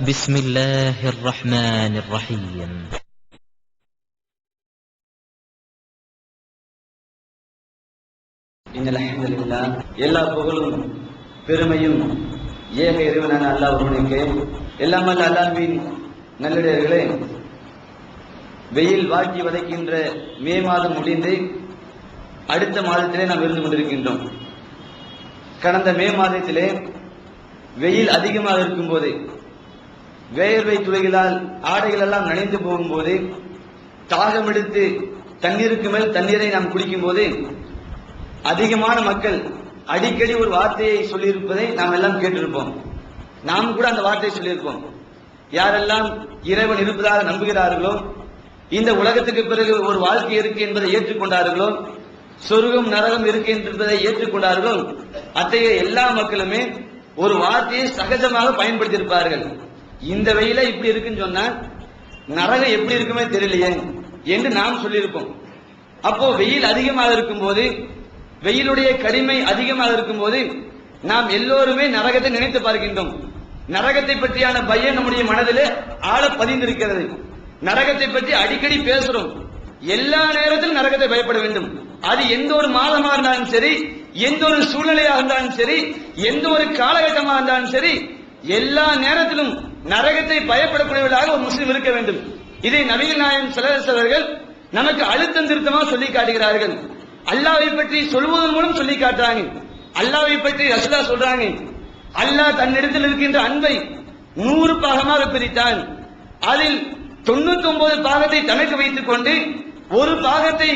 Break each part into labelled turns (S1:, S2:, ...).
S1: بسم الله الرحمن الرحيم.
S2: إن الحمد لله எல்லா புகழும் பெருமையும் ஏக இறைவனான அல்லாஹ் ஒருவனுக்கே. எல்லாம் வல்ல அல்லாஹ்வின் நல்லடியார்களே, வெயில் வாட்டி வதைக்கின்ற மே மாதம் முடிந்து அடுத்த மாதத்திலே நாம் இருந்து கொண்டிருக்கின்றோம். கடந்த மே மாதத்திலே வெயில் அதிகமாக இருக்கும் போது, வேர்வை துளிகளால் ஆடைகள் எல்லாம் நனைந்து போகும்போது, தாகம் எடுத்து தண்ணீருக்கு மேல் தண்ணீரை நாம் குடிக்கும் போது அதிகமான மக்கள் அடிக்கடி ஒரு வார்த்தையை சொல்லியிருப்பதை நாம் எல்லாம் கேட்டிருப்போம். நாம் கூட அந்த வார்த்தையை சொல்லியிருப்போம். யாரெல்லாம் இறைவன் இருப்பதாக நம்புகிறார்களோ, இந்த உலகத்துக்கு பிறகு ஒரு வாழ்க்கை இருக்கு என்பதை ஏற்றுக்கொண்டார்களோ, சொர்க்கம் நரகம் இருக்கு என்பதை ஏற்றுக்கொண்டார்களோ, அத்தகைய எல்லா மக்களுமே ஒரு வார்த்தையை சகஜமாக பயன்படுத்தியிருப்பார்கள். இந்த வெயில இப்படி இருக்குன்னு சொன்னா நரகம் எப்படி இருக்குமே தெரியலையே என்று நாம் சொல்லியிருப்போம். அப்போ வெயில் அதிகமாக இருக்கும் போது, வெயிலுடைய கடுமை அதிகமாக இருக்கும் போது நாம் எல்லோருமே நரகத்தை நினைத்து பார்க்கின்றோம். நரகத்தை பற்றியான பயம் நம்முடைய மனதிலே ஆழ பதிந்திருக்கிறது. நரகத்தை பற்றி அடிக்கடி பேசுறோம். எல்லா நேரத்திலும் நரகத்தை பயப்பட வேண்டும். அது எந்த ஒரு மாதமாக இருந்தாலும் சரி, எந்த ஒரு சூழ்நிலையாக இருந்தாலும் சரி, எந்த ஒரு காலகட்டமாக இருந்தாலும் சரி, எல்லா நேரத்திலும் நரகத்தை பயப்படக்கூடியவர்களாக ஒரு முஸ்லிம் இருக்க வேண்டும். இதை நபிகள் நாயகம் ஸல்லல்லாஹு அலைஹி வஸல்லம் நமக்கு அழுத்தம் திருத்தமாக சொல்லி காட்டுகிறார்கள். அல்லாஹ்வை பற்றி சொல்வதன் மூலம் சொல்லி காட்டுறாங்க. அல்லாஹ்வை பற்றி ரசூலுல்லாஹ் சொல்றாங்க, அல்லாஹ் தன்னிடத்தில் இருக்கின்ற அன்பை 100 பாகமாக பிரித்தான். அதில் 99 பாகத்தை தனக்கு வைத்துக் கொண்டு ஒரு பாகத்தை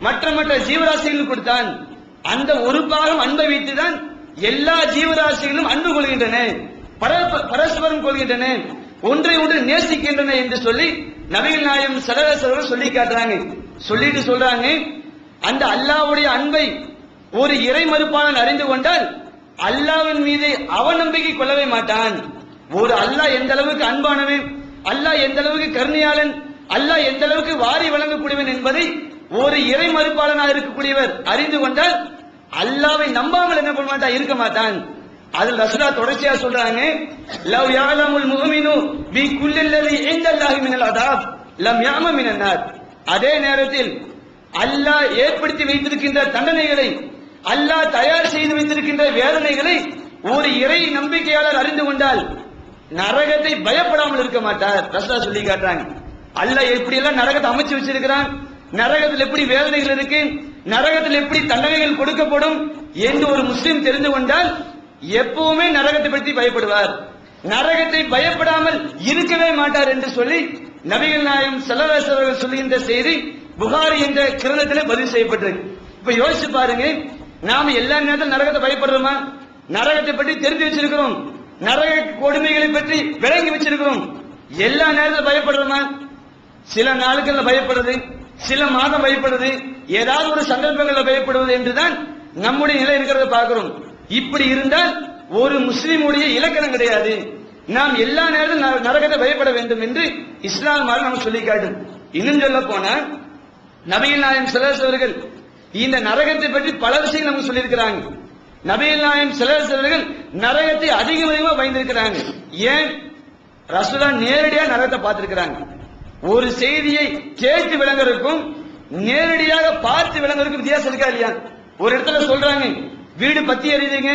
S2: மற்ற மற்ற ஜீவராசிகளுக்கு கொடுத்தான். அந்த ஒரு பாகம் அன்பை வைத்துதான் எல்லா ஜீவராசிகளும் அன்பு கொள்கின்றன, பரஸ்பரம் கொள்கின்றன, ஒன்றை ஒன்று நேசிக்கின்றன என்று சொல்லி நபிகள் நாயகம் ஸல்லல்லாஹு அலைஹி வஸல்லம் சொல்லி காட்டுறாங்க. சொல்லிட்டு சொல்றாங்க, அந்த அல்லாஹ்வுடைய அன்பை ஒரு இறை மறுப்பாளன் அறிந்து கொண்டால் அல்லாஹ்வின் மீது அவநம்பிக்கை கொள்ளவே மாட்டான். ஒரு அல்லாஹ் எந்த அளவுக்கு அன்பானவன், அல்லாஹ் எந்த அளவுக்கு கருணையாளன், அல்லாஹ் எந்த அளவுக்கு வாரி வழங்கக்கூடியவன் என்பதை ஒரு இறை மறுப்பாளனாக இருக்கக்கூடியவர் அறிந்து கொண்டால் அல்லாஹ்வை நம்பாமல் என்ன பண்ண மாட்டான், இருக்க மாட்டான். அதில் ரசூலுல்லாஹ் தொடர்ச்சியா சொல்றாங்க, லவ் யஅலமுல் முஃமினு பி குல்லில்லதி இன்தல்லாஹி மினல் அதாப் லம் யஅம மினன் நார். அதே நேரத்தில் அல்லாஹ் ஏற்படுத்தி வைத்திருக்கின்ற தண்டனைகளை, அல்லாஹ் தயார் செய்து வைத்திருக்கின்ற வேதனைகளை ஒரு இறை நம்பிக்கையாளர் அறிந்து கொண்டால் நரகத்தை பயப்படாமல் இருக்க மாட்டார். ரசூலுல்லாஹ் சொல்லி காட்டுறாங்க. அல்லாஹ் எப்படி எல்லாம் நரகத்தை அமைச்சு வச்சிருக்கிறான், நரகத்தில் எப்படி வேதனைகள் இருக்கு, நரகத்தில் எப்படி தண்டனைகள் கொடுக்கப்படும் என்று ஒரு முஸ்லிம் தெரிந்து கொண்டால் எப்பவுமே நரகத்தை பற்றி பயப்படுவார். நரகத்தை பயப்படாமல் இருக்கவே மாட்டார் என்று சொல்லி நபிகள் நாயகம் ஸல்லல்லாஹு அலைஹி வஸல்லம் சொல்லுகின்ற செய்தி புகாரி என்ற கிரந்தத்திலே பதிவு செய்யப்பட்டிருக்கு. இப்ப யோசிச்சு பாருங்க, நாம எல்லா நேரத்திலும் நரகத்தை பயப்படுறோமா? நரகத்தை பற்றி தெரிந்து வச்சிருக்கிறோம், நரக கொடுமைகளை பற்றி விளங்கி வச்சிருக்கிறோம். எல்லா நேரத்திலும் பயப்படுறோமா? சில நாட்கள்ல பயப்படுறது, சில மாதம் பயப்படுறது, ஏதாவது ஒரு சந்தர்ப்பங்களில் பயப்படுவது என்றுதான் நம்முடைய நிலை இருக்கிறத பார்க்கிறோம். இப்படி இருந்தால் ஒரு முஸ்லிமுடைய இலக்கணம் கிடையாது. நாம் எல்லா நேரத்திலும் நரகத்தை பயப்பட வேண்டும் என்று இஸ்லாம் நமக்கு சொல்லி காட்டும். இன்னும் சொல்ல போனா நபிகள் நாயகம் ஸல்லல்லாஹு அலைஹி வஸல்லம் இந்த நரகத்தை பற்றி பல விஷயங்கள் நமக்கு சொல்லியிருக்கிறாங்க. நபிகள் நாயகம் ஸல்லல்லாஹு அலைஹி வஸல்லம் நரகத்தை அதிகமாக பயந்திருக்கிறாங்க. ஏன்? ரசூலுல்லாஹ் நேரடியாக நரகத்தை பார்த்திருக்கிறாங்க. ஒரு செய்தியை கேட்டு விளங்குறதுக்கும் நேரடியாக பார்த்து விளங்குறதுக்கும் வித்தியாசம் இருக்கா இல்லையா? ஒரு இடத்துல சொல்றாங்க, வீடு பத்தி எரியுதுங்க,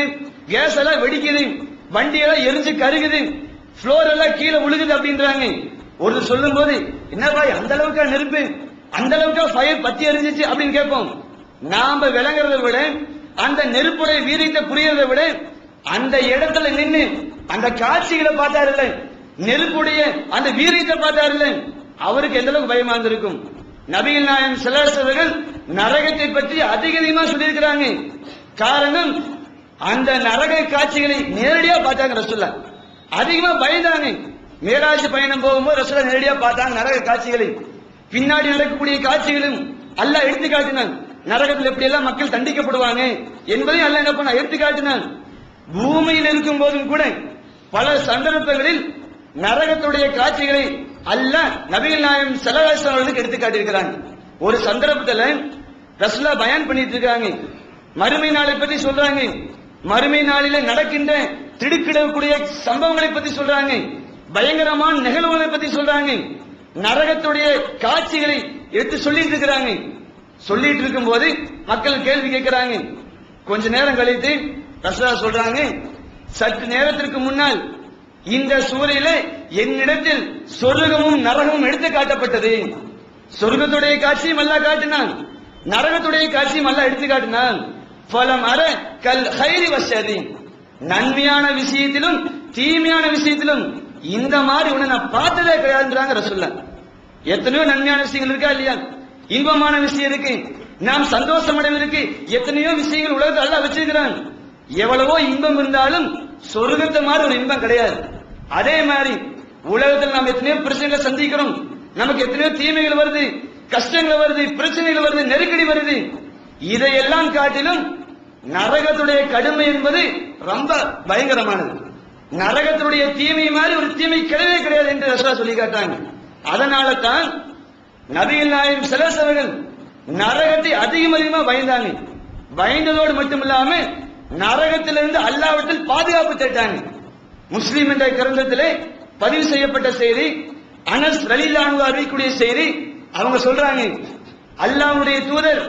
S2: கேஸ் எல்லாம் வெடிக்குது, வண்டி எல்லாம் எரிஞ்சு கருகுது, ஃப்ளோர் எல்லாம் கீழே விழுகுது அப்படின்றாங்க. ஒரு சொல்லும் போது என்ன பாய் அந்த அளவுக்கு நெருப்பு, அந்த அளவுக்கு ஃபயர் பத்தி எரிஞ்சிச்சு அப்படின்னு கேட்போம். நாம விளங்குறதை விட, அந்த நெருப்புடைய வீரியத்தை புரியறதை விட, அந்த இடத்துல நின்று அந்த காட்சிகளை பார்த்தாருல்ல, நெருப்புடைய அந்த வீரியத்தை பார்த்தாருல்ல, அவருக்கு எந்த அளவுக்கு பயமா இருந்திருக்கும். நபிகள் நாயகம் ஸல்லல்லாஹு அலைஹி வஸல்லம் நரகத்தை பற்றி அதிகமா சொல்லியிருக்கிறாங்க. காரணம், அந்த நரக காட்சிகளை நேரடியா பார்த்தாங்க. ரசூலுல்லாஹ் அதிகமா பயந்தாங்க. மேராஜ் பயணம் போகும்போது ரசூலுல்லாஹ் நேரடியா பார்த்தாங்க நரக காட்சிகளை. பின்னாடி நடக்கக்கூடிய காட்சிகளும் அல்லாஹ் எடுத்து காட்டினான். நரகத்தில் எப்படி எல்லாம் மக்கள் தண்டிக்கப்படுவாங்க என்பதை அல்லாஹ் என்ன பண்ண எடுத்து காட்டினான். பூமியில் இருக்கும் போதும் கூட பல சந்தர்ப்பங்களில் நரகத்துடைய காட்சிகளை அல்லாஹ் நபிகள் நாயகம் ஸல்லல்லாஹு அலைஹி வஸல்லம் எடுத்து காட்டியிருக்கிறாங்க. ஒரு சந்தர்ப்பத்தில் ரசூலுல்லாஹ் பயான் பண்ணிட்டு இருக்காங்க, மறுமை நாளை பற்றி சொல்றாங்க. மறுமை நாளில நடக்கின்ற திடுக்கிடக்கூடிய சம்பவங்களை பற்றி சொல்றாங்க. பயங்கரமான நிகழ்வுகளை பத்தி சொல்றாங்க. நரகத்துடைய காட்சிகளை எடுத்து சொல்லிட்டு இருக்கிறாங்க. சொல்லிட்டு இருக்கும் போது மக்கள் கேள்வி கேட்கிறாங்க. கொஞ்ச நேரம் கழித்து ரசூலுல்லாஹ் சொல்றாங்க, சற்று நேரத்திற்கு முன்னால் இந்த சூறையில என்னிடத்தில் சொர்க்கமும் நரகமும் எடுத்து காட்டப்பட்டது. சொர்க்கத்துடைய காட்சியும் அல்லாஹ் காட்டினான், நரகத்துடைய காட்சியும் அல்லாஹ் எடுத்து காட்டினான். ஃபலம் அர கல் கைரி வஷரி, நன்மையான விஷயத்திலும் தீமையான விஷயத்திலும் இந்த மாதிரி உன்னை நான் பார்த்ததே கிடையாதுன்றாங்க ரசூலுல்லாஹ். எத்தனையோ நன்மையான விஷயங்கள் இருக்கா இல்லையா? இன்பமான விஷயம் இருக்கு, நாம் சந்தோஷம் அடைவதற்கு எத்தனையோ விஷயங்கள் உலகத்தில் அல்லாஹ் வச்சிருக்கிறான். எவ்வளவோ இன்பம் இருந்தாலும் சொர்க்கத்தை மாதிரி ஒரு இன்பம் கிடையாது. அதே மாதிரி உலகத்தில் நாம் எத்தனையோ பிரச்சனைகளை சந்திக்கிறோம், நமக்கு எத்தனையோ தீமைகள் வருது, கஷ்டங்கள் வருது, பிரச்சனைகள் வருது, நெருக்கடி வருது. இதையெல்லாம் காட்டிலும் நரகத்துடைய கடுமை என்பது ரொம்ப பயங்கரமானது. நரகத்துடைய தீமை மாதிரி ஒரு தீமை கிடையவே கிடையாது என்று ரசூலுல்லாஹ் சொல்லி காட்டாங்க. அதனால தான் நபிகள் நாயகம் ஸல்லல்லாஹு அலைஹி வஸல்லம் நரகத்தை அதிகமா பயந்தாங்க. பயந்ததோடு மட்டுமில்லாம நரகத்திலிருந்து அல்லாஹ்விடத்தில் பாதுகாப்பு தேட்டாங்க. முஸ்லிம் என்ற கிரந்தத்திலே பதிவு செய்யப்பட்ட செய்தி, அனஸ் ரலியல்லாஹு அன்ஹு அறிவிக்கக்கூடிய செய்தி. அவங்க சொல்றாங்க, அல்லாஹ்வுடைய தூதர்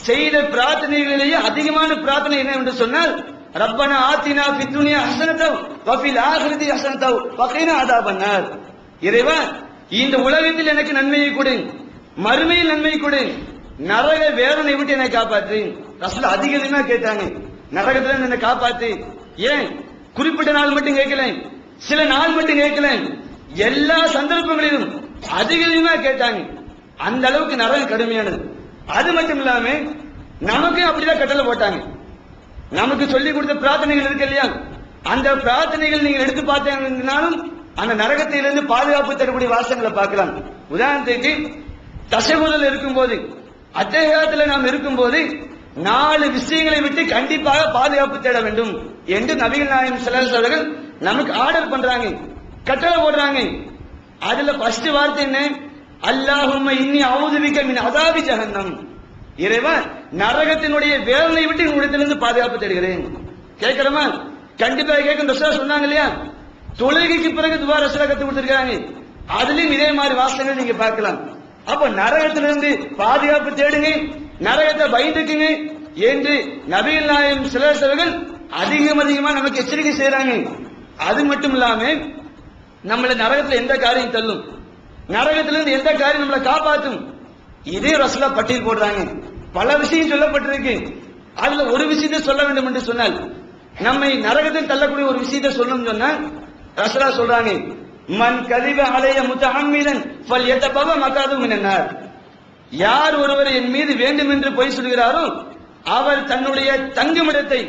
S2: செய்த பிரார்த்தனைகளிலேயே அதிகமான பிரார்த்தனை என்ன என்று சொன்னால், ரப்பனா ஆத்தினா ஃபித் துன்யா ஹஸனத்தவ் வ ஃபில் ஆখিরাতি ஹஸனத்தவ் வ கீனா அஸாபன்னார். இறைவா, இந்த உலகத்தில் எனக்கு நன்மையை கொடு, மறுமையில் நன்மை கொடு, நரக வேதனை விட்டு என்னை காப்பாற்று. ரசூலுல்லாஹ் அதிகமா கேட்டாங்க, நரகத்துல என்னை காப்பாத்து. ஏன் குறிப்பிட்ட நாள் மட்டும் கேட்கல, சில நாள் மட்டும் கேட்கல, எல்லா சந்தர்ப்பங்களிலும் அதிகமா கேட்டாங்க. அந்த அளவுக்கு நரகம் கடுமையானது. அது மட்டும் இல்லாம நமக்கு அப்படிதான் கட்டளை போட்டாங்க. நமக்கு சொல்லி கொடுத்த பிரார்த்தனைகள் இருக்கு இல்லையா, அந்த பிரார்த்தனைகள் நீங்க எடுத்து பார்த்தீங்கன்னாலும் அந்த நரகத்திலிருந்து பாதுகாப்பு தரக்கூடிய வாசங்களை பார்க்கலாம். உதாரணத்துக்கு தஷஹுதுல இருக்கும்போது, அத்தஹியாத்துல நாம் இருக்கும்போது 4 விஷயங்களை விட்டு கண்டிப்பாக பாதுகாப்பு தேட வேண்டும் என்று நபிகள் நாயகம் ஸல்லல்லாஹு அலைஹி வஸல்லம் நமக்கு ஆர்டர் பண்றாங்க, கட்டளை போடுறாங்க. அதுல ஃபர்ஸ்ட் வார்த்தை என்ன? அல்லாஹும்ம இன்னி அஊது பிக மின் அஸாபி ஜஹன்னம். இறைவா, நரகத்தினுடைய வேதனை விட்டு உன்னிடத்திலிருந்து பாதுகாப்பு தேடுகிறேன். கேட்கிறோமா? கண்டிப்பா கேட்கும். ரசூலுல்லாஹ் சொன்னாங்க இல்லையா, தொழுகைக்கு பிறகு துஆ ரசூலுல்லாஹ் கத்து கொடுத்திருக்காங்க. அதுலயும் இதே மாதிரி வாசகங்கள் நீங்க பார்க்கலாம். அப்ப நரகத்திலிருந்து பாதுகாப்பு தேடுங்க, நரகத்தை பயந்துக்குங்க என்று நபிகள் நாயகம் ஸல்லல்லாஹு அலைஹி வஸல்லம் அதிகமா நமக்கு எச்சரிக்கை செய்யறாங்க. அது மட்டும் இல்லாம நம்மள நரகத்துல எந்த காரியம் தள்ளும், நரகத்திலிருந்து எந்த காரியம் நம்மளை காப்பாற்றும், இதே ரசூலுல்லாஹ் பட்டியல் போடுறாங்க. பல விஷயம் சொல்லப்பட்டிருக்கு. அதுல ஒரு விஷயத்தை சொல்ல வேண்டும் என்று சொன்னால், நம்மை நரகத்தில் தள்ளக்கூடிய ஒரு விஷயத்தை சொல்லணும்னு சொன்னா ரசூலுல்லாஹ் சொல்றாங்க, மன் கதிப அலைய முத்தஅம்மிதன் ஃபல்யதபவ மகாது மினன்னார். யார் ஒருவர் என் மீது வேண்டும் என்று பொய் சொல்கிறாரோ அவர் தன்னுடைய தங்குமிடத்தை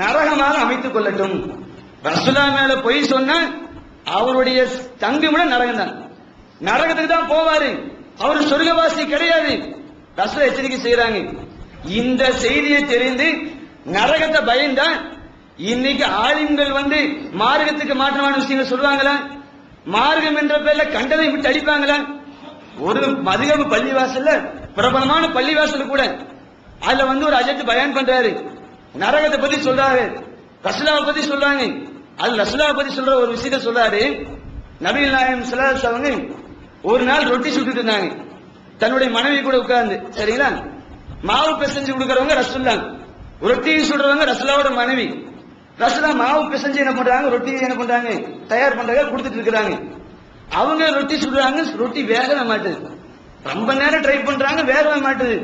S2: நரகமாக அமைத்துக் கொள்ளட்டும். ரசூலுல்லாஹ் மேல பொய் சொன்னா அவருடைய தங்குமிடம் நரகம் தான், நரகத்துக்கு தான் போவாரு, அவர் சொர்க்கவாசி கிடையாது. ரசூலுல்லாஹ் எச்சரிக்கை செய்யறாங்க. இந்த செய்தியை தெரிந்து நரகத்தை பயந்தா இன்னைக்கு ஆலிம்கள் மார்க்கத்துக்கு மாற்றமான விஷயங்கள் சொல்லுவாங்களா? மார்க்கம் என்ற பேர்ல கண்டதை விட்டு அடிப்பாங்களா? ஒரு மதுகபு பள்ளிவாசல்ல, பிரபலமான பள்ளிவாசல் கூட, அதுல ஒரு அஜத் பயான் பண்றாரு, நரகத்தை பத்தி சொல்றாரு, ரசூலுல்லாஹ் பத்தி சொல்றாங்க. அது ரசூலுல்லாஹ் பத்தி சொல்ற ஒரு விஷயத்தை சொல்றாரு. நபிகள் நாயகம் ஸல்லல்லாஹு அலைஹி வஸல்லம் ஒரு நாள் ரொட்டி சுட்டுட்டு இருந்தாங்க, தன்னுடைய மனைவி கூட உட்கார்ந்து. சரிங்களா? மாவு பிசைஞ்சு கொடுக்கறவங்க ரசூலுல்லாஹ், ரொட்டி சுடுறவங்க ரசூலுல்லாஹோட மனைவி. ரசூலுல்லாஹ் மாவு பிசைஞ்சு என்ன பண்றாங்க, ரொட்டி என்ன பண்றாங்க, தயார் பண்றாங்க, கொடுத்துட்டு இருக்காங்க. அவங்க ரொட்டி சுடுறாங்க, ரொட்டி வேகவே மாட்டுது. ரொம்ப நேரம் ட்ரை பண்றாங்க, வேகவே மாட்டுது.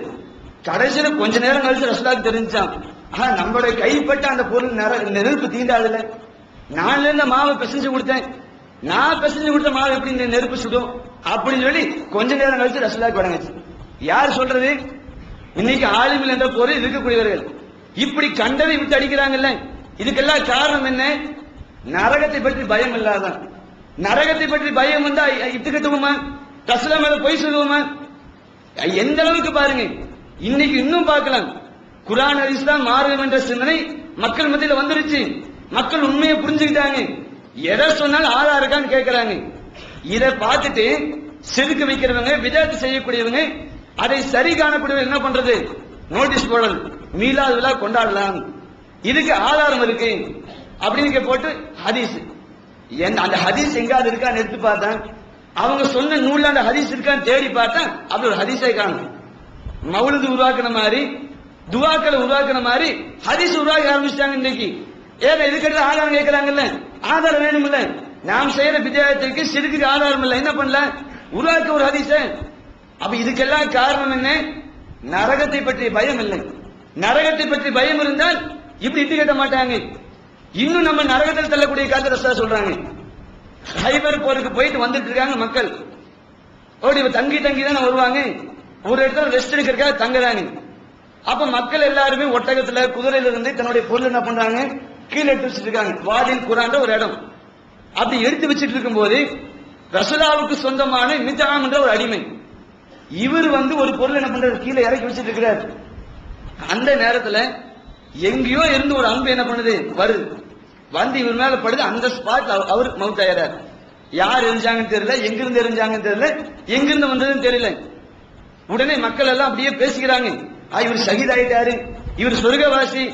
S2: கடைசியில கொஞ்ச நேரம் கழிச்சு ரசூலுல்லாஹ்க்கு தெரிஞ்சான், ஆனா நம்மளுடைய கைப்பட்ட அந்த பொருள் நெருப்பு தீண்டாதுல, நான் இந்த மாவை பிசைஞ்சு கொடுத்தேன், நான் பிசைஞ்சு கொடுத்த மாவு எப்படி இந்த நெருப்பு சுடும் அப்படின்னு சொல்லி கொஞ்ச நேரம் கழிச்சு ரசூலுல்லாஹ்க்கு வழங்குச்சு. யார் சொல்றது? இன்னைக்கு ஆலிமில் என்ற பொருள் இருக்கக்கூடியவர்கள் இப்படி கண்டதை விட்டு அடிக்கிறாங்கல்ல. இதுக்கெல்லாம் காரணம் என்ன? நரகத்தை பற்றி பயம் இல்லாதான். நரகத்தை பற்றி பயம் வந்தா இட்டுக்கட்டுவோமா? ரசூலுல்லாஹ் மேல பொய் சொல்லுவோமா? எந்த அளவுக்கு பாருங்க. இன்னைக்கு இன்னும் பார்க்கலாம், குர்ஆன் ஹதீஸ் தான் மார்க்கம் என்ற சிந்தனை மக்கள் மத்தியில வந்துருச்சு. மக்கள் உண்மையை புரிஞ்சுக்கிட்டாங்க. எதை சொன்னாலும் ஆளா இருக்கான்னு கேட்கிறாங்க. இதை பார்த்துட்டு சிறுக்கு வைக்கிறவங்க, விதத்து செய்யக்கூடியவங்க, அதை சரி காணக்கூடியவங்க என்ன பண்றது? நோட்டீஸ் போடல், மீலாது விழா கொண்டாடலாம், இதுக்கு ஆதாரம் இருக்கு அப்படின்னு போட்டு ஹதீஸ். அந்த ஹதீஸ் எங்காவது இருக்கான்னு எடுத்து பார்த்தேன், அவங்க சொன்ன நூல்ல அந்த ஹதீஸ் இருக்கான்னு தேடி பார்த்தேன், அப்படி ஒரு ஹதீஸை காணும். மவுலுது உருவாக்குன மாதிரி, துவாக்களை உருவாக்குன மாதிரி ஹதீஸ் உருவாக்க ஆரம்பிச்சிட்டாங்க இன்னைக்கு. ஏன்னா இதுக்கு ஆதாரம் கேட்கிறாங்கல்ல, ஆதாரம் வேணும் இல்ல. நாம் செய்யற வித்தியாசத்துக்கு சிறுக்கு ஆதாரம் இல்ல, என்ன பண்ணல, உருவாக்க ஒரு ஹதீஸ. அப்ப இதுக்கெல்லாம் காரணம் என்ன? நரகத்தை பற்றிய பயம் இல்லை. நரகத்தை பற்றி பயம் இருந்தால் இப்படி இட்டு கட்ட மாட்டாங்க. இன்னும் நம்ம நரகத்தில் தள்ளக்கூடிய காலத்தை ரசூலா சொல்றாங்க. ஹைபர் போருக்கு போயிட்டு வந்துட்டு இருக்காங்க மக்கள், ஓடி தங்கி தானே வருவாங்க, ஒரு இடத்துல ரெஸ்ட் எடுக்கிறதுக்காக தங்குறாங்க. அப்ப மக்கள் எல்லாருமே ஒட்டகத்துல குதிரையில இருந்து தன்னுடைய பொருள் என்ன பண்றாங்க, கீழே எடுத்து வச்சுட்டு இருக்காங்க. வாதில் குரான்ற ஒரு இடம், அப்படி எடுத்து வச்சுட்டு இருக்கும் போது ரசூலாவுக்கு சொந்தமான மிதாம் என்ற ஒரு அடிமை, இவர் ஒரு பொருள் என்ன பண்றாரு, கீழே இறக்கி வச்சுட்டு இருக்கிறார். அந்த நேரத்துல எங்கேயோ இருந்து ஒரு அம்பு என்ன பண்ணுது, வருது, வந்து இவர் மேல படுது. அந்த ஸ்பாட்ல அவர் மவுத் ஆயிறார். யார் எரிஞ்சாங்கன்னு தெரியல, எங்கிருந்து எரிஞ்சாங்கன்னு தெரியல, எங்கிருந்து வந்ததுன்னு தெரியல. உடனே மக்கள் எல்லாம் அப்படியே பேசிக்கிறாங்க, இவர் ஷஹீத் ஆயிட்டாரு, இவர் சொர்க்கவாசி,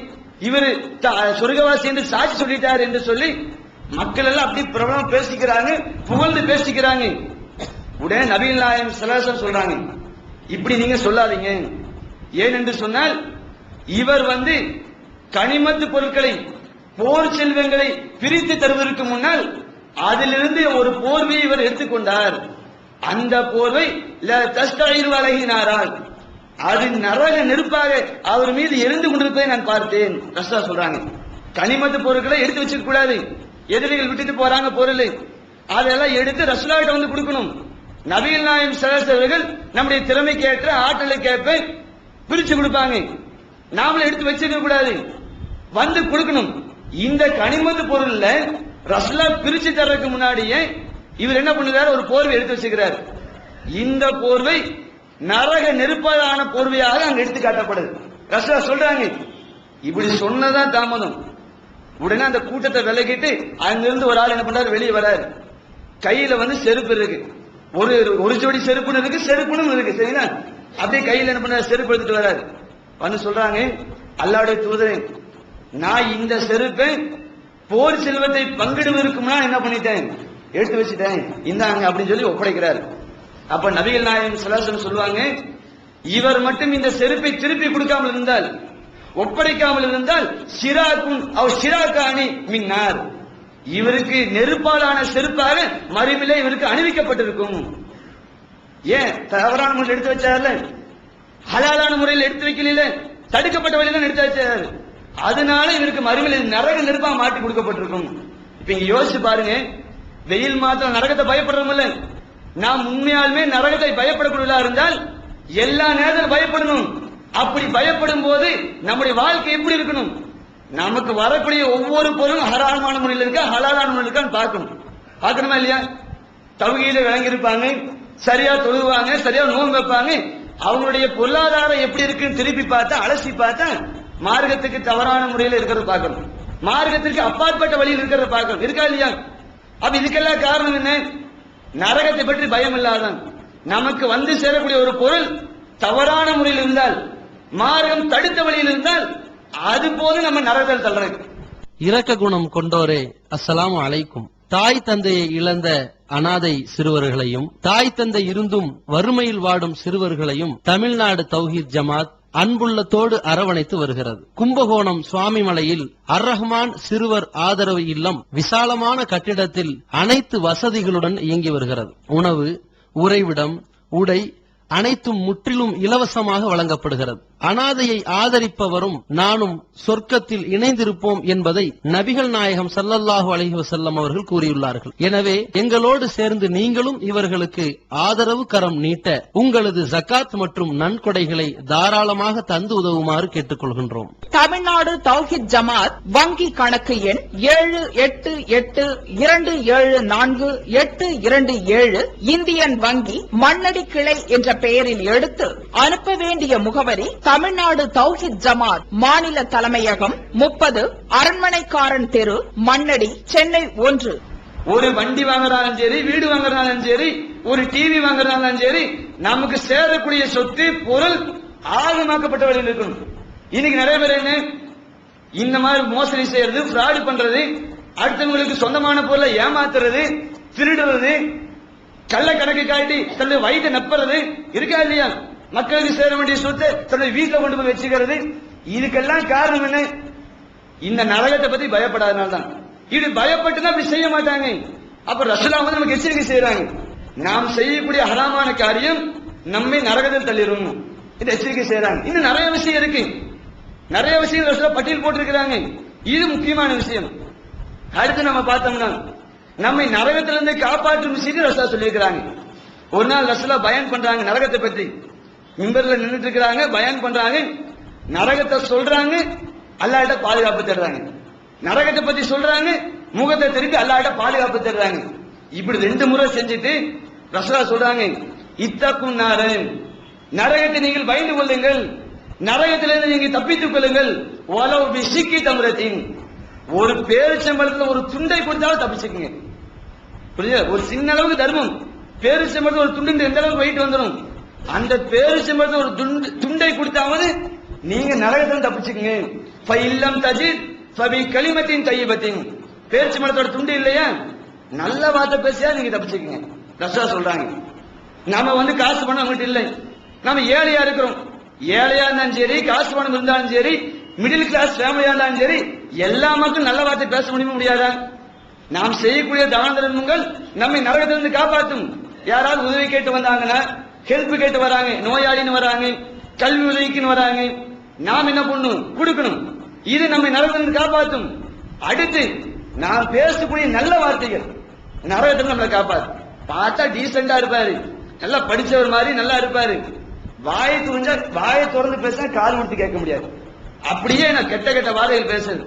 S2: இவர் சொர்க்கவாசி என்று சாட்சி சொல்லிட்டாரு என்று சொல்லி மக்கள் எல்லாம் அப்படி பிரபலம் பேசிக்கிறாங்க, புகழ்ந்து பேசிக்கிறாங்க. உடனே நபிகள் நாயகம் ஸல்லல்லாஹு அலைஹி வஸல்லம் சொல்றாங்க, இப்படி நீங்க சொல்லாதீங்க. ஏன் என்று சொன்னால், இவர் கனிமத்து பொருட்களை, போர் செல்வங்களை பிரித்து தருவதற்கு முன்னால் அதிலிருந்து ஒரு போர்வையை இவர் எடுத்துக்கொண்டார். அந்த போர்வை தஸ்தஈர்வலகினாரால் அது நரக நெருப்பாக அவர் மீது எரிந்து கொண்டிருப்பதை நான் பார்த்தேன். ரசூலா சொல்றாங்க, கனிமத்து பொருட்களை எடுத்து வச்சுக்க கூடாது. எதிரிகள் விட்டுட்டு போறாங்க பொருள், அதெல்லாம் எடுத்து ரசூலா கிட்ட கொடுக்கணும். நபிகள் நாயகம் ஸல்லல்லாஹு அலைஹி அவர்கள் நம்முடைய திறமைக்கு ஏற்ற ஆற்றலுக்கு ஏற்ப பிரிச்சு கொடுப்பாங்க. நாமளும் எடுத்து வச்சுக்க கூடாது, கொடுக்கணும். இந்த கனிமத்து பொருள்ல ரசூலா பிரிச்சு தர்றதுக்கு முன்னாடியே இவர் என்ன பண்ணுறாரு, ஒரு போர்வை எடுத்து வச்சுக்கிறார். இந்த போர்வை நரக நெருப்பான போர்வையாக அங்க எடுத்து காட்டப்படுது. ரசூலா சொல்றாங்க, இப்படி சொன்னதான் தாமதம். உடனே அந்த கூட்டத்தை விலகிட்டு அங்கிருந்து ஒரு ஆள் என்ன பண்றாரு, வெளியே வராரு. கையில செருப்பு இருக்கு, ஒரு ஜோடி செருப்புன்னு இருக்கு, செருப்புன்னு இருக்கு, சரிங்களா? அப்படியே கையில என்ன பண்ண செருப்பு எடுத்துட்டு வராரு. சொல்றாங்க, அல்லாஹ்வுடைய தூதரே, நான் இந்த செருப்பை போர் செல்வத்தை பங்கிடுவதற்கு முன்னால் என்ன பண்ணிட்டேன், எடுத்து வச்சுட்டேன், இந்தாங்க அப்படின்னு சொல்லி ஒப்படைக்கிறார். அப்ப நபிகள் நாயகம் ஸல்லல்லாஹு அலைஹி வஸல்லம் சொல்லுவாங்க, இவர் மட்டும் இந்த செருப்பை திருப்பி கொடுக்காமல் இருந்தால், ஒப்படைக்காமல் இருந்தால், ஷிராக்குன் அவ் ஷிராக்கானி மின்னார், இவருக்கு நெருப்பாலான செருப்பாக மறுமையிலே இவருக்கு அணிவிக்கப்பட்டிருக்கும். ஏன் தவறான முறையில் எடுத்து வச்சார்ல, ஹலாலான முறையில் எடுத்து வைக்கல, தடுக்கப்பட்ட வழியில எடுத்து வச்சாரு, அதனால இவருக்கு மறுமையில் நரக நெருப்பா மாட்டி கொடுக்கப்பட்டிருக்கும். இப்ப இங்க யோசிச்சு பாருங்க, வெயில் மாத்திரம் நரகத்தை பயப்படுறோம் இல்ல, நாம் உண்மையாலுமே நரகத்தை பயப்படக்கூடியதா இருந்தால் எல்லா நேரத்திலும் பயப்படணும். அப்படி பயப்படும் போது நம்முடைய வாழ்க்கை எப்படி இருக்கணும், நமக்கு வரக்கூடிய ஒவ்வொரு பொருளும் ஹராமான முறையில் இருக்கா ஹலாலான முறையில் இருக்கான்னு பார்க்கணுமா இல்லையா? தௌஹீதை விளங்கி இருப்பாங்க, சரியா தொழுவாங்க, சரியா நோன்பு வைப்பாங்க, அவங்களுடைய பொருளாதாரம் எப்படி இருக்குன்னு திருப்பி பார்த்தா, அலசி பார்த்தா மார்க்கத்துக்கு தவறான முறையில் இருக்கிறத பார்க்கணும், மார்க்கத்திற்கு அப்பாற்பட்ட வழியில் இருக்கிறத பார்க்கணும், இருக்கா இல்லையா? அப்ப இதுக்கெல்லாம் காரணம் என்ன? நரகத்தை பற்றி பயம் இல்லாதான். நமக்கு சேரக்கூடிய ஒரு பொருள் தவறான முறையில் இருந்தால், மார்க்கம் தடுத்த வழியில் இருந்தால், அது போது நம்ம நரகத்தில் தள்ளுறது.
S3: இரக்க குணம் கொண்டோரே, அஸ்ஸலாமு அலைக்கும். தாய் தந்தையை இழந்த அனாதை சிறுவர்களையும், தாய் தந்தை இருந்தும் வறுமையில் வாடும் சிறுவர்களையும் தமிழ்நாடு தௌஹீத் ஜமாத் அன்புள்ளத்தோடு அரவணைத்து வருகிறது. கும்பகோணம் சுவாமிமலையில் அர்-ரஹ்மான் சிறுவர் ஆதரவு இல்லம் விசாலமான கட்டிடத்தில் அனைத்து வசதிகளுடன் இயங்கி வருகிறது. உணவு, உறைவிடம், உடை அனைத்தும் முற்றிலும் இலவசமாக வழங்கப்படுகிறது. அனாதையை ஆதரிப்பவரும் நானும் சொர்க்கத்தில் இணைந்திருப்போம் என்பதை நபிகள் நாயகம் ஸல்லல்லாஹு அலைஹி வஸல்லம் அவர்கள் கூறியுள்ளார்கள். எனவே எங்களோடு சேர்ந்து நீங்களும் இவர்களுக்கு ஆதரவு கரம் நீட்ட உங்களது ஜகாத் மற்றும் நன்கொடைகளை தாராளமாக தந்து உதவுமாறு கேட்டுக்கொள்கின்றோம்.
S4: தமிழ்நாடு தௌஹீத் ஜமாத் வங்கி கணக்கு எண் 7882748827 இந்தியன் வங்கி மண்ணடி கிளை என்ற பெயரில் எடுத்து அனுப்ப வேண்டிய முகவரி தமிழ்நாடு தௌஹீத் ஜமாத் மாநில தலைமையகம் 30 அரண்மனைக்காரன் தெரு, மண்ணடி, சென்னை 1.
S2: ஒரு வண்டி வாங்குறாலும் சரி, வீடு வாங்குறாலும் சரி, ஒரு டிவி வாங்குறாலும் சரி, நமக்கு சேரக்கூடிய சொத்து பொருள் ஆகமாக்கப்பட்ட வழியில் இருக்கணும். இன்னைக்கு நிறைய பேர் என்ன இந்த மாதிரி மோசடி செய்யறது, ஃப்ராட் பண்றது, அடுத்தவங்களுக்கு சொந்தமான பொருளை ஏமாத்துறது, திருடுறது, கள்ள கணக்கு காட்டி தன்னுடைய வயிற்றை நப்புறது இருக்கா இல்லையா? மக்களுக்கு சேர வேண்டிய சொத்தை தன்னுடைய வீட்டில் கொண்டு போய் வச்சுக்கிறது. இதுக்கெல்லாம் காரணம் என்ன? இந்த நரகத்தை பத்தி பயப்படாதனால தான். இது பயப்பட்டுதான் அப்படி செய்ய மாட்டாங்க. அப்ப ரசூலுல்லாஹ் வந்து நமக்கு எச்சரிக்கை செய்யறாங்க, நாம் செய்யக்கூடிய ஹராமான காரியம் நம்மை நரகத்தில் தள்ளிடும். இது எச்சரிக்கை செய்யறாங்க. இன்னும் நிறைய விஷயம் இருக்கு, நிறைய விஷயங்கள் ரசூலுல்லாஹ் பட்டியல் போட்டிருக்கிறாங்க. இது முக்கியமான விஷயம். அடுத்து நம்ம பார்த்தோம்னா நம்மை நரகத்திலிருந்து காப்பாற்றும் விஷயத்தை ரசூலுல்லாஹ் சொல்லியிருக்கிறாங்க. ஒரு நாள் ரசூலுல்லாஹ் பயான் பண்றாங்க நரகத்தை பற்றி. மிம்பர்ல நின்றுட்டு இருக்கிறாங்க, பயான் பண்றாங்க, நரகத்தை சொல்றாங்க, அல்லாஹ்ட்ட பாதுகாப்பு தேடுறாங்க. நரகத்தை பத்தி சொல்றாங்க, முகத்தை திருப்பி அல்லாஹ்ட்ட பாதுகாப்பு தேடுறாங்க. இப்படி 2 முறை செஞ்சுட்டு ரசூலுல்லாஹ் சொல்றாங்க, இத்தக்கும் நாரன், நரகத்தை நீங்கள் பயந்து கொள்ளுங்கள், நரகத்திலிருந்து நீங்க தப்பித்துக் கொள்ளுங்கள், வலவ் பிஷிக்கி தம்ரத்தின், ஒரு பேரிச்சம்பழத்துல ஒரு துண்டை கொடுத்தாலும் தப்பிச்சுக்குங்க. புரியுதா? ஒரு சின்ன அளவுக்கு தர்மம், பேரிச்சம்பழத்துல ஒரு துண்டு எந்த அளவுக்கு வெயிட் வந்துடும், அந்த பேரிச்சம்பழத்துல ஒரு துண்டை கொடுத்தாவது நீங்க நரகத்துல தப்பிச்சுக்குங்க. ஃபஇல்லம் தஜித் ஃபபி கலிமத்தின் தய்யிபத்தின், பேரிச்சம்பழத்தோட துண்டு இல்லையா, நல்ல வார்த்தை பேசியா நீங்க தப்பிச்சுக்குங்க. ரசூலுல்லாஹ் சொல்றாங்க. நாம வந்து காசு பணம் நம்மகிட்ட இல்லை, நாம ஏழையா இருக்கிறோம். ஏழையா இருந்தாலும் சரி, காசு பணம் இருந்தாலும் சரி, மிடில் கிளாஸ் ஃபேமிலியா இருந்தாலும் சரி, எல்லா மக்களும் நல்ல வார்த்தை பேச முடியாதா? நாம் செய்யக்கூடிய தான தர்மங்கள் நம்மை நரகத்திலிருந்து காப்பாற்றும். யாராவது உதவி கேட்டு வந்தாங்கன்னா, ஹெல்ப் கேட்டு வராங்க, நோயாளின்னு வராங்க, கல்வி உதவிக்குன்னு வராங்க, நாம் என்ன பண்ணணும்? கொடுக்கணும். இது நம்மை நரகத்திலிருந்து காப்பாற்றும். அடுத்து நாம் பேசக்கூடிய நல்ல வார்த்தைகள் நரகத்தில் நம்மளை காப்பாற்றும். பார்த்தா டீசெண்டா இருப்பாரு, நல்லா படிச்சவர் மாதிரி நல்லா இருப்பாரு, வாயை திறந்து பேச காது கொடுத்து கேட்க முடியாது. அப்படியே நான் கெட்ட கெட்ட வார்த்தைகள் பேசுறது,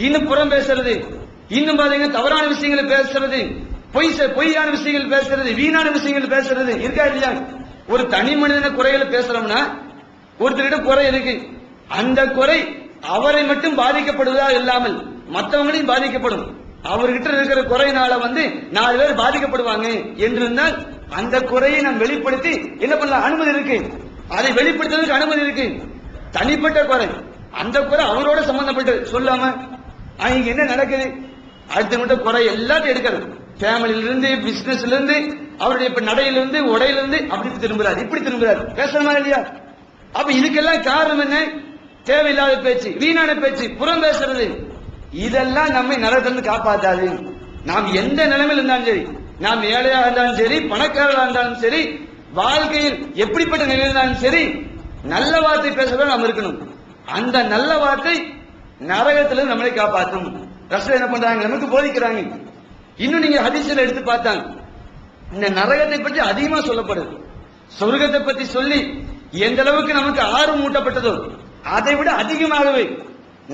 S2: இன்னும் புறம் பேசுறது, இன்னும் பாத்தீங்க தவறான விஷயங்களை பேசுறது, பொய்யான விஷயங்கள் பேசுறது, வீணான விஷயங்கள் பேசுறது இருக்கா இல்லையா? ஒரு தனி மனிதன குறைகளை பேசுறோம்னா, ஒருத்தர்கிட்ட குறை இருக்கு, அந்த குறை அவரை மட்டும் பாதிக்கப்படுவதா இல்லாமல் மற்றவங்களையும் பாதிக்கப்படும். அவர்கிட்ட இருக்கிற குறையினால வந்து 4 பேர் பாதிக்கப்படுவாங்க என்றிருந்தால் அந்த குறையை நாம் வெளிப்படுத்தி என்ன பண்ணலாம்? அனுமதி இருக்கு, அதை வெளிப்படுத்துவதற்கு அனுமதி இருக்கு. தனிப்பட்ட குறை, அந்த குறை அவரோட சம்பந்தப்பட்டு சொல்லாம அங்க என்ன நடக்குது, அடுத்த குறை எல்லாத்தையும் எடுக்கிறது, ஃபேமிலியில இருந்து, பிசினஸ்ல இருந்து, அவருடைய நடையிலிருந்து, உடையிலிருந்து, அப்படி திரும்புறாரு, இப்படி திரும்புறாரு, பேசணுமா இல்லையா? அப்ப இதுக்கெல்லாம் காரணம் என்ன? தேவையில்லாத பேச்சு, வீணான பேச்சு, புறம் பேசுறது. இதெல்லாம் நம்மை நரகத்திலிருந்து காப்பாற்றாது. நாம் எந்த நிலைமையில் இருந்தாலும் சரி, நாம் ஏழையா இருந்தாலும் சரி, பணக்காரர்களா இருந்தாலும் சரி, வாழ்க்கையில் எப்படிப்பட்ட நிலையில் இருந்தாலும் சரி, நல்ல வார்த்தை பேசுறத நாம் இருக்கணும். அந்த நல்ல வார்த்தை நரகத்திலிருந்து நம்மளை காப்பாற்றும். ரசூல் என்ன பண்றாங்க? நமக்கு போதிக்கிறாங்க. இன்னும் நீங்க ஹதீஸ்ல எடுத்து பார்த்தாங்க, இந்த நரகத்தை பற்றி அதிகமா சொல்லப்படுது. சொர்க்கத்தை பற்றி சொல்லி எந்த அளவுக்கு நமக்கு ஆர்வம் ஊட்டப்பட்டதோ அதை விட அதிகமாகவே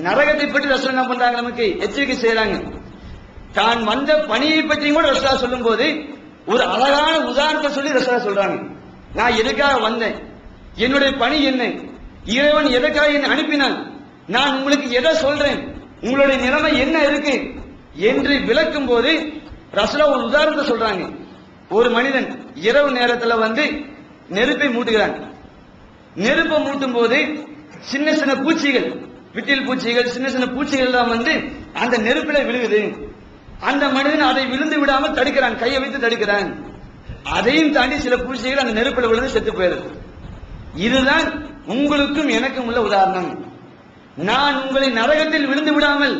S2: நரகத்தை பற்றி ரசூல் என்ன பண்றாங்க? நமக்கு எச்சரிக்கை செய்யறாங்க. தான் வந்த பணியை பற்றி கூட ரசூல் சொல்லும் போது ஒரு அழகான உதாரணத்தை சொல்லி ரசூல் சொல்றாங்க. நான் எதுக்காக வந்தேன், என்னுடைய பணி என்ன, இறைவன் எதற்காக என்னை அனுப்பினான், நான் உங்களுக்கு எதை சொல்றேன், உங்களுடைய நிலைமை என்ன இருக்கு என்று விளக்கும் போது ரசூல் ஒரு உதாரணத்தை சொல்றாங்க. ஒரு மனிதன் இரவு நேரத்துல வந்து நெருப்பை மூட்டுகிறான். நெருப்பை மூட்டும் போது சின்ன சின்ன பூச்சிகள், விட்டில் பூச்சிகள், சின்ன சின்ன பூச்சிகள் எல்லாம் வந்து அந்த நெருப்பில விழுகுது. அந்த மனிதன் அதை விழுந்து விடாமல் தடுக்கிறான், கையை வைத்து தடுக்கிறான். அதையும் தாண்டி சில பூச்சிகள் அந்த நெருப்பில விழுந்து செத்து போயிருது. இதுதான் உங்களுக்கும் எனக்கும் உள்ள உதாரணம். நான் உங்களை நரகத்தில் விழுந்து விடாமல்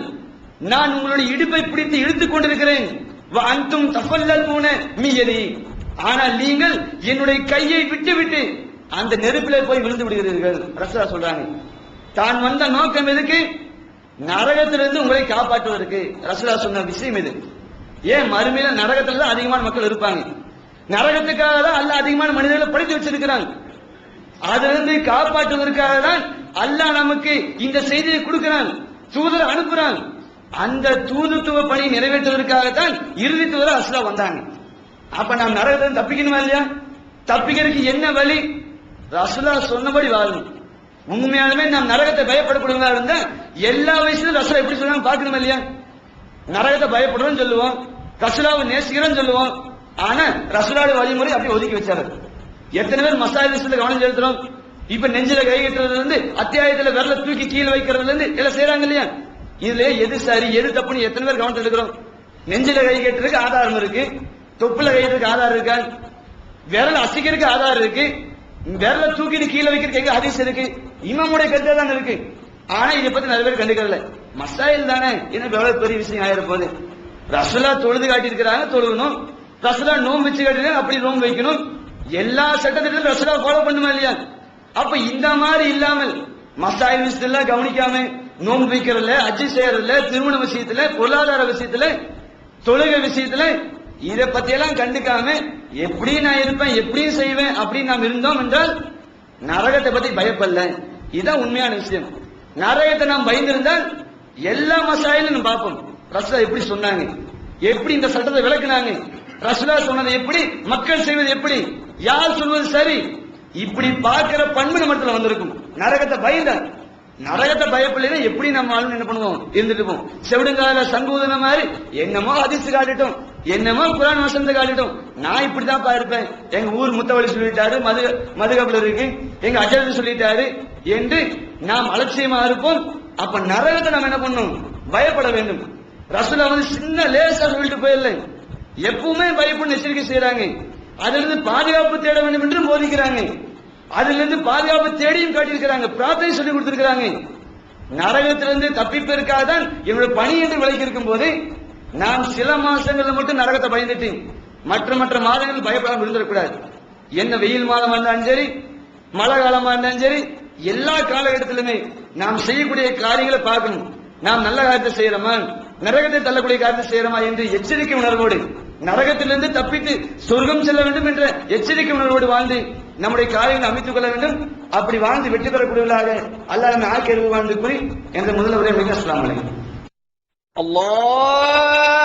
S2: நான் உங்களுடைய இடுப்பை பிடித்து இழுத்துக் கொண்டிருக்கிறேன். அந்தும் தஃபல்லூன மியலி, ஆனால் நீங்கள் என்னுடைய கையை விட்டு விட்டு அந்த நெருப்பிலே போய் விழுந்து விடுகிறீர்கள். ரசூல் சொல்றாங்க. தான் வந்த நோக்கம் எதுக்கு? நரகத்திலிருந்து உங்களை காப்பாற்றுவதற்கு. ரசூல் சொன்ன விஷயம் இது. ஏன் மறுமையில நரகத்துல தான் அதிகமான மக்கள் இருப்பாங்க. நரகத்துக்காக தான் அல்லாஹ் அதிகமான மனிதர்களை படித்து வச்சிருக்கிறாங்க. அதிலிருந்து காப்பாற்றுவதற்காக தான் அல்லாஹ் நமக்கு இந்த செய்தியை கொடுக்கிறான், தூதரை அனுப்புறான். அந்த தூதுத்துவ பணி நிறைவேற்றுவதற்காகத்தான் இறுதி தூதர் ரசூல் வந்தாங்க. அப்ப நாம் நரகத்திலிருந்து தப்பிக்கணுமா இல்லையா? தப்பிக்கிறதுக்கு என்ன வழி? ரசூல் சொன்னபடி வாழணும். உண்மையாலுமே நாம் நரகத்தை பயப்படக்கூடியவங்களா இருந்தா எல்லா வயசுலும் ரசூல் எப்படி சொல்றாங்க பாக்கணும் இல்லையா? நரகத்தை பயப்படுறோம்னு சொல்லுவோம், ரசூலாவை நேசிக்கிறோம்னு சொல்லுவோம். ஆனா ரசூலோட வழிமுறை அப்படி ஒதுக்கி வச்சாரு. எத்தனை பேர் மசாலா விஷயத்துல கவனம் செலுத்துறோம்? இப்ப நெஞ்சில கை கட்டுறதுல இருந்து, அத்தியாயத்துல விரல தூக்கி கீழே வைக்கிறதுல இருந்து எல்லாம் செய்யறாங்க இல்லையா? இதுல எது சரி எது தப்புன்னு எத்தனை பேர் கவனம் எடுக்கிறோம்? நெஞ்சில கை கட்டுறதுக்கு ஆதாரம் இருக்கு, தொப்புல கை கட்டுறதுக்கு ஆதாரம் இருக்கா? விரல் அசைக்கிறதுக்கு ஆதாரம் இருக்கு, விரல தூக்கிட்டு கீழே வைக்கிறதுக்கு ஹதீஸ் இருக்கு, இமாமுடைய கருத்து தான் இருக்கு. ஆனா இதை பத்தி நிறைய பேர் கண்டுக்கல. மசாயில் தானே, என்ன எவ்வளவு பெரிய விஷயம் ஆயிருப்போது. ரசூலா தொழுது காட்டியிருக்கிறாங்க, தொழுகணும். ரசூலா நோம்பு வச்சு காட்டிருக்காங்க, அப்படி நோம்பு வைக்கணும். எல்லா சட்டத்திலும் ரசூலா ஃபாலோ பண்ணுமா இல்லையா? அப்ப இந்த மாதிரி இல்லாமல் மசாயில் விஷயத்துல கவனிக்காம நோம்பு வைக்கிறதுல, அஜி செய்யறதுல, திருமண விஷயத்துல, பொருளாதார விஷயத்துல, தொழுகை விஷயத்துல இதை பத்தி எல்லாம் கண்டுக்காம எப்படி நான் இருப்பேன், எப்படி செய்வேன் அப்படின்னு நாம் இருந்தோம் என்றால் நரகத்தை பத்தி பயப்படல. இதுதான் உண்மையான விஷயம். நரகத்தை நாம் பயந்திருந்தால் எல்லா மசாயிலும் நம்ம பார்ப்போம். ரசூலா எப்படி சொன்னாங்க, எப்படி இந்த சட்டத்தை விளக்குனாங்க, ரசூலா சொன்னது எப்படி, மக்கள் செய்வது எப்படி, யார் சொல்வது சரி, இப்படி பார்க்கிற பண்பு நம்மத்துல வந்திருக்கும். நரகத்தை பயந்தான். நரகத்தை பயப்படலைன்னா எப்படி நம்ம ஆளுன்னு என்ன பண்ணுவோம், இருந்துட்டு போவோம். செவிடுங்கால சங்கூதன மாதிரி என்னமோ ஹதீஸ் காட்டிட்டோம், என்னமோ குர்ஆன் வசனத்தை காட்டிட்டோம், நான் இப்படிதான் இருப்பேன், எங்க ஊர் முத்தவழி சொல்லிட்டாரு, மதுகபுல இருக்கு, எங்க அஜரத்து சொல்லிட்டாரு என்று நாம் அலட்சியமா இருப்போம். அப்ப நரகத்தை நாம் என்ன பண்ணணும், பயப்பட வேண்டும். ரசூலா சின்ன லேசா சொல்லிட்டு போயிடல, எப்பவுமே பயப்பட எச்சரிக்கை செய்யறாங்க. அதிலிருந்து பாதுகாப்பு தேட வேண்டும் என்று போதிக்கிறாங்க. அதிலிருந்து பாதுகாப்பு தேடியும் காட்டியிருக்கிறாங்க, பிரார்த்தனை சொல்லி கொடுத்திருக்கிறாங்க. நரகத்திலிருந்து தப்பிப்பதற்காக தான் என்னுடைய பணி என்று விலகி இருக்கும் போது நாம் சில மாசங்கள்ல மட்டும் நரகத்தை பயந்துட்டு மற்ற மாதங்கள் பயப்படாமல் இருந்துடக்கூடாது. என்ன வெயில் மாதமா இருந்தாலும் சரி, மழை காலமா இருந்தாலும் சரி, எல்லா காலகட்டத்திலுமே நாம் செய்யக்கூடிய காரியங்களை பார்க்கணும். நாம் நல்ல காரியத்தை செய்யறோமா, நரகத்தை தள்ளக்கூடிய காரியத்தை செய்யறோமா என்று எச்சரிக்கை உணர்வோடு நரகத்திலிருந்து தப்பித்து சொர்க்கம் செல்ல வேண்டும் என்ற எச்சரிக்கை உணர்வோடு வாழ்ந்து நம்முடைய காரியங்களை அமைத்துக் கொள்ள வேண்டும். அப்படி வாழ்ந்து வெற்றி பெறக்கூடியவர்களாக அல்லாஹ் நம்மை ஆக்கி வாழ்ந்து கூறி என்ற முதல் உரை மிக அஸ்ஸலாமு அலைக்கும்.
S5: அல்லாஹ்